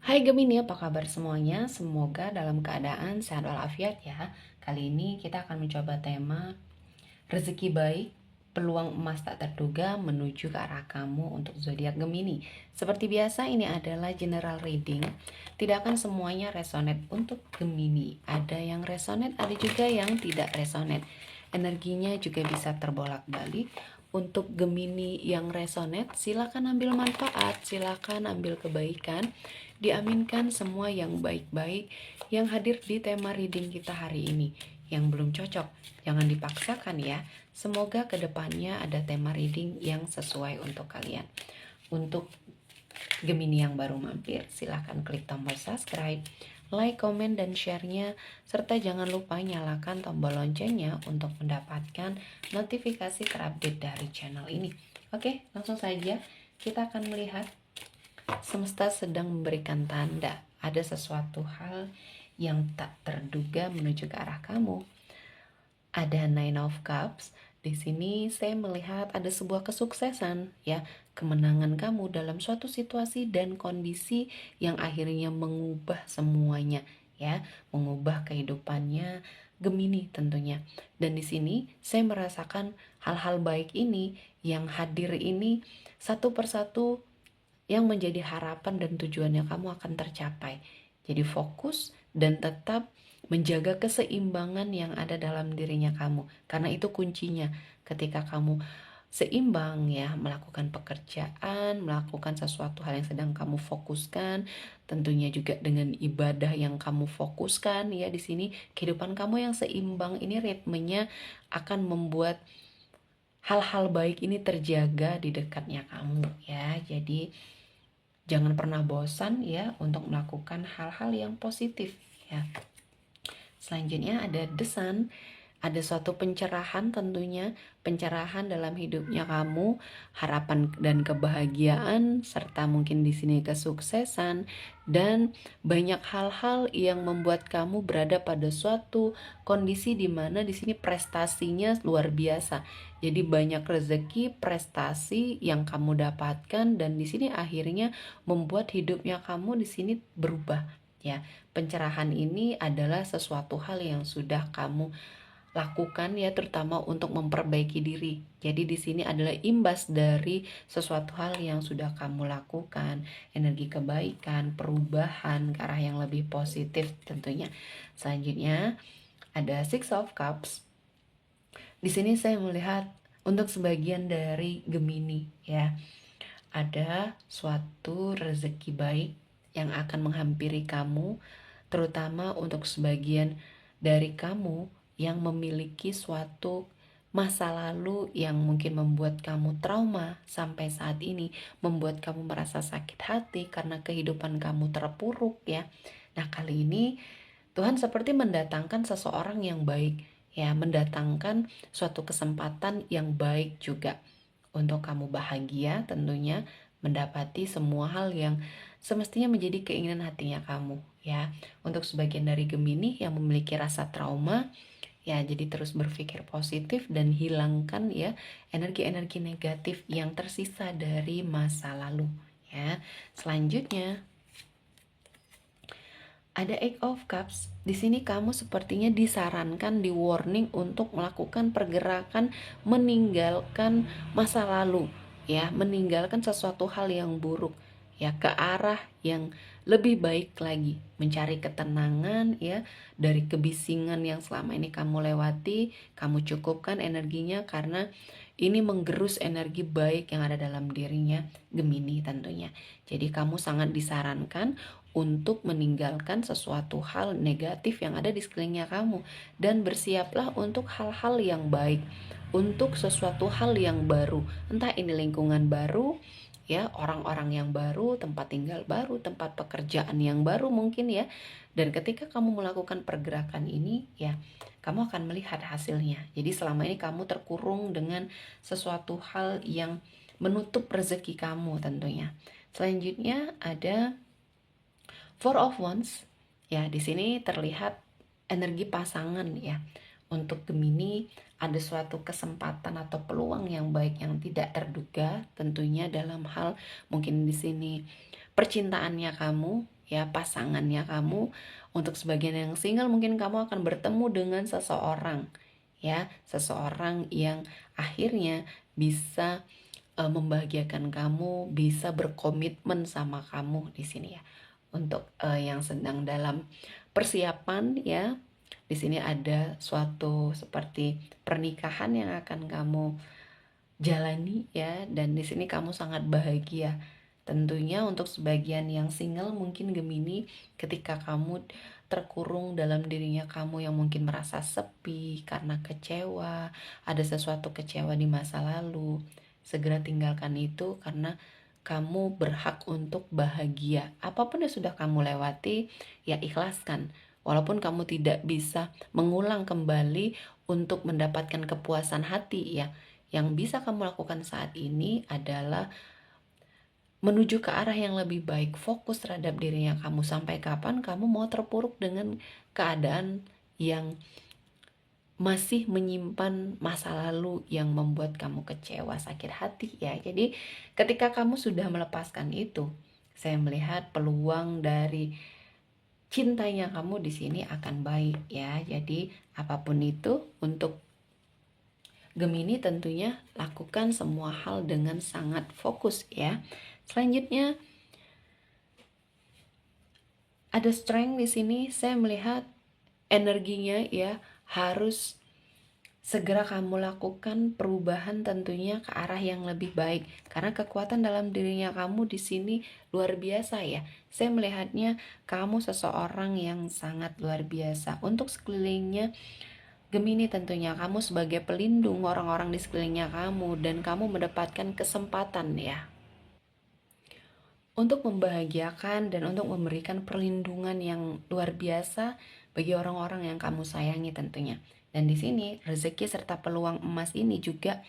Hai Gemini, apa kabar semuanya? Semoga dalam keadaan sehat walafiat ya. Kali ini kita akan mencoba tema rezeki baik, peluang emas tak terduga menuju ke arah kamu untuk zodiak Gemini. Seperti biasa ini adalah general reading. Tidak akan semuanya resonate untuk Gemini. Ada yang resonate, ada juga yang tidak resonate. Energinya juga bisa terbolak-balik. Untuk Gemini yang resonate, silakan ambil manfaat, silakan ambil kebaikan. Diaminkan semua yang baik-baik yang hadir di tema reading kita hari ini. Yang belum cocok, jangan dipaksakan ya. Semoga kedepannya ada tema reading yang sesuai untuk kalian. Untuk Gemini yang baru mampir, silahkan klik tombol subscribe, like, komen, dan share-nya, serta jangan lupa nyalakan tombol loncengnya untuk mendapatkan notifikasi terupdate dari channel ini. Oke, langsung saja kita akan melihat semesta sedang memberikan tanda ada sesuatu hal yang tak terduga menuju ke arah kamu. Ada Nine of Cups. Di sini saya melihat ada sebuah kesuksesan ya, kemenangan kamu dalam suatu situasi dan kondisi yang akhirnya mengubah semuanya ya, mengubah kehidupannya Gemini tentunya. Dan di sini saya merasakan hal-hal baik ini yang hadir ini satu persatu yang menjadi harapan dan tujuannya kamu akan tercapai. Jadi fokus dan tetap menjaga keseimbangan yang ada dalam dirinya kamu. Karena itu kuncinya. Ketika kamu seimbang ya, melakukan pekerjaan, melakukan sesuatu hal yang sedang kamu fokuskan, tentunya juga dengan ibadah yang kamu fokuskan ya, di sini kehidupan kamu yang seimbang ini ritmenya akan membuat hal-hal baik ini terjaga di dekatnya kamu ya. Jadi jangan pernah bosan ya untuk melakukan hal-hal yang positif ya. Selanjutnya ada The Sun, ada suatu pencerahan tentunya, pencerahan dalam hidupnya kamu, harapan dan kebahagiaan, serta mungkin di sini kesuksesan dan banyak hal-hal yang membuat kamu berada pada suatu kondisi di mana di sini prestasinya luar biasa. Jadi banyak rezeki, prestasi yang kamu dapatkan dan di sini akhirnya membuat hidupnya kamu di sini berubah ya. Pencerahan ini adalah sesuatu hal yang sudah kamu lakukan ya, terutama untuk memperbaiki diri. Jadi di sini adalah imbas dari sesuatu hal yang sudah kamu lakukan, energi kebaikan, perubahan ke arah yang lebih positif tentunya. Selanjutnya ada Six of Cups. Di sini saya melihat untuk sebagian dari Gemini ya, ada suatu rezeki baik yang akan menghampiri kamu, terutama untuk sebagian dari kamu yang memiliki suatu masa lalu yang mungkin membuat kamu trauma sampai saat ini, membuat kamu merasa sakit hati karena kehidupan kamu terpuruk ya. Nah, kali ini Tuhan seperti mendatangkan seseorang yang baik ya, mendatangkan suatu kesempatan yang baik juga untuk kamu bahagia tentunya, mendapati semua hal yang semestinya menjadi keinginan hatinya kamu ya. Untuk sebagian dari Gemini yang memiliki rasa trauma ya, jadi terus berpikir positif dan hilangkan ya energi-energi negatif yang tersisa dari masa lalu ya. Selanjutnya ada Eight of Cups. Di sini kamu sepertinya disarankan, di warning untuk melakukan pergerakan meninggalkan masa lalu ya, meninggalkan sesuatu hal yang buruk ya, ke arah yang lebih baik lagi, mencari ketenangan ya dari kebisingan yang selama ini kamu lewati. Kamu cukupkan energinya karena ini menggerus energi baik yang ada dalam dirinya Gemini tentunya. Jadi kamu sangat disarankan untuk meninggalkan sesuatu hal negatif yang ada di sekelilingnya kamu dan bersiaplah untuk hal-hal yang baik, untuk sesuatu hal yang baru, entah ini lingkungan baru ya, orang-orang yang baru, tempat tinggal baru, tempat pekerjaan yang baru mungkin ya. Dan ketika kamu melakukan pergerakan ini ya, kamu akan melihat hasilnya. Jadi selama ini kamu terkurung dengan sesuatu hal yang menutup rezeki kamu tentunya. Selanjutnya ada Four of Wands. Ya, di sini terlihat energi pasangan ya. Untuk Gemini ada suatu kesempatan atau peluang yang baik yang tidak terduga tentunya dalam hal mungkin di sini percintaannya kamu, ya pasangannya kamu. Untuk sebagian yang single mungkin kamu akan bertemu dengan seseorang, ya seseorang yang akhirnya bisa membahagiakan kamu, bisa berkomitmen sama kamu di sini ya. Untuk yang sedang dalam persiapan ya, di sini ada suatu seperti pernikahan yang akan kamu jalani ya, dan di sini kamu sangat bahagia. Tentunya untuk sebagian yang single mungkin Gemini, ketika kamu terkurung dalam dirinya kamu yang mungkin merasa sepi karena kecewa, ada sesuatu kecewa di masa lalu, segera tinggalkan itu karena kamu berhak untuk bahagia. Apapun yang sudah kamu lewati, ya ikhlaskan. Walaupun kamu tidak bisa mengulang kembali untuk mendapatkan kepuasan hati ya, yang bisa kamu lakukan saat ini adalah menuju ke arah yang lebih baik, fokus terhadap dirinya kamu. Sampai kapan kamu mau terpuruk dengan keadaan yang masih menyimpan masa lalu yang membuat kamu kecewa, sakit hati ya. Jadi ketika kamu sudah melepaskan itu, saya melihat peluang dari cintanya kamu di sini akan baik ya. Jadi apapun itu, untuk Gemini tentunya lakukan semua hal dengan sangat fokus ya. Selanjutnya ada strength di sini. Saya melihat energinya ya, harus segera kamu lakukan perubahan tentunya ke arah yang lebih baik, karena kekuatan dalam dirinya kamu di sini luar biasa ya. Saya melihatnya kamu seseorang yang sangat luar biasa untuk sekelilingnya Gemini. Tentunya kamu sebagai pelindung orang-orang di sekelilingnya kamu, dan kamu mendapatkan kesempatan ya untuk membahagiakan dan untuk memberikan perlindungan yang luar biasa bagi orang-orang yang kamu sayangi tentunya. Dan di sini rezeki serta peluang emas ini juga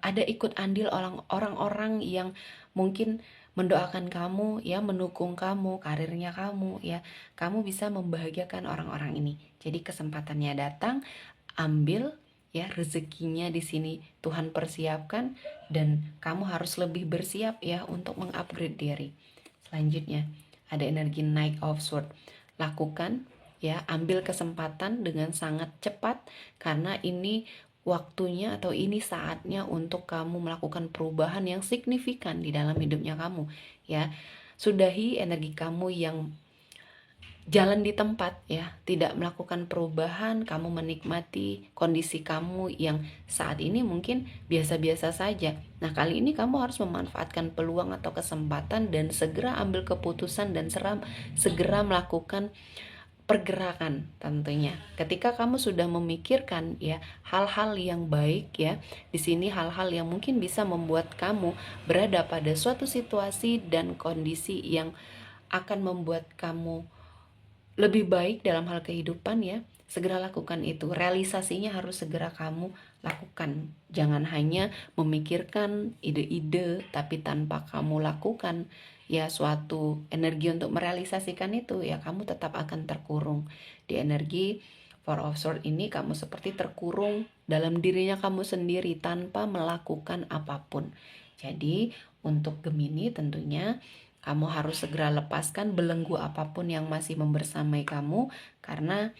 ada ikut andil orang-orang yang mungkin mendoakan kamu ya, mendukung kamu, karirnya kamu ya. Kamu bisa membahagiakan orang-orang ini. Jadi kesempatannya datang, ambil ya, rezekinya di sini Tuhan persiapkan, dan kamu harus lebih bersiap ya untuk mengupgrade diri. Selanjutnya ada energi Knight of Swords. Lakukan ya, ambil kesempatan dengan sangat cepat, karena ini waktunya atau ini saatnya untuk kamu melakukan perubahan yang signifikan di dalam hidupnya kamu ya. Sudahi energi kamu yang jalan di tempat ya, tidak melakukan perubahan, kamu menikmati kondisi kamu yang saat ini mungkin biasa-biasa saja. Nah, kali ini kamu harus memanfaatkan peluang atau kesempatan dan segera ambil keputusan dan segera melakukan pergerakan tentunya. Ketika kamu sudah memikirkan ya hal-hal yang baik ya, di sini hal-hal yang mungkin bisa membuat kamu berada pada suatu situasi dan kondisi yang akan membuat kamu lebih baik dalam hal kehidupan ya, segera lakukan itu. Realisasinya harus segera kamu lakukan. Jangan hanya memikirkan ide-ide tapi tanpa kamu lakukan ya suatu energi untuk merealisasikan itu, ya kamu tetap akan terkurung di energi Four of Swords ini. Kamu seperti terkurung dalam dirinya kamu sendiri tanpa melakukan apapun. Jadi untuk Gemini tentunya kamu harus segera lepaskan belenggu apapun yang masih membersamai kamu, karena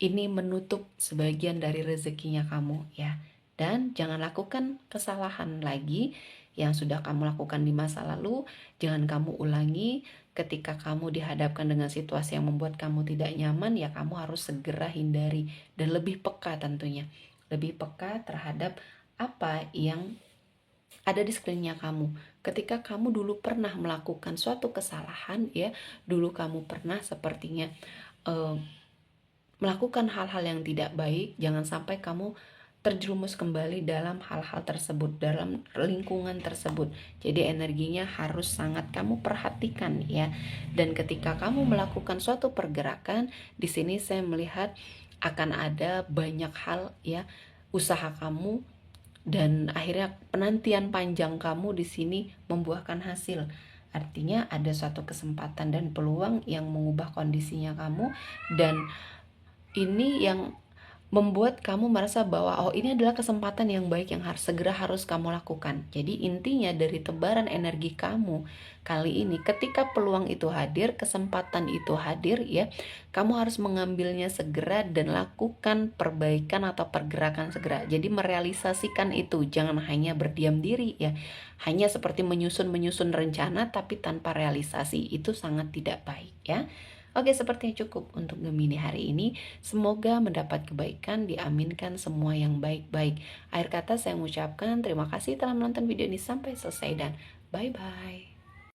ini menutup sebagian dari rezekinya kamu ya. Dan jangan lakukan kesalahan lagi yang sudah kamu lakukan di masa lalu. Jangan kamu ulangi. Ketika kamu dihadapkan dengan situasi yang membuat kamu tidak nyaman, ya kamu harus segera hindari dan lebih peka tentunya. Lebih peka terhadap apa yang ada di sekelilingnya kamu. Ketika kamu dulu pernah melakukan suatu kesalahan ya, dulu kamu pernah sepertinya melakukan hal-hal yang tidak baik, jangan sampai kamu terjerumus kembali dalam hal-hal tersebut, dalam lingkungan tersebut. Jadi energinya harus sangat kamu perhatikan ya. Dan ketika kamu melakukan suatu pergerakan, di sini saya melihat akan ada banyak hal ya, usaha kamu dan akhirnya penantian panjang kamu di sini membuahkan hasil. Artinya ada suatu kesempatan dan peluang yang mengubah kondisinya kamu, dan ini yang membuat kamu merasa bahwa oh ini adalah kesempatan yang baik yang harus kamu lakukan. Jadi intinya dari tebaran energi kamu kali ini, ketika peluang itu hadir, kesempatan itu hadir ya, kamu harus mengambilnya segera dan lakukan perbaikan atau pergerakan segera. Jadi merealisasikan itu, jangan hanya berdiam diri ya. Hanya seperti menyusun rencana tapi tanpa realisasi, itu sangat tidak baik ya. Oke, sepertinya cukup untuk Gemini hari ini. Semoga mendapat kebaikan, diaminkan semua yang baik-baik. Akhir kata saya mengucapkan terima kasih telah menonton video ini sampai selesai dan bye-bye.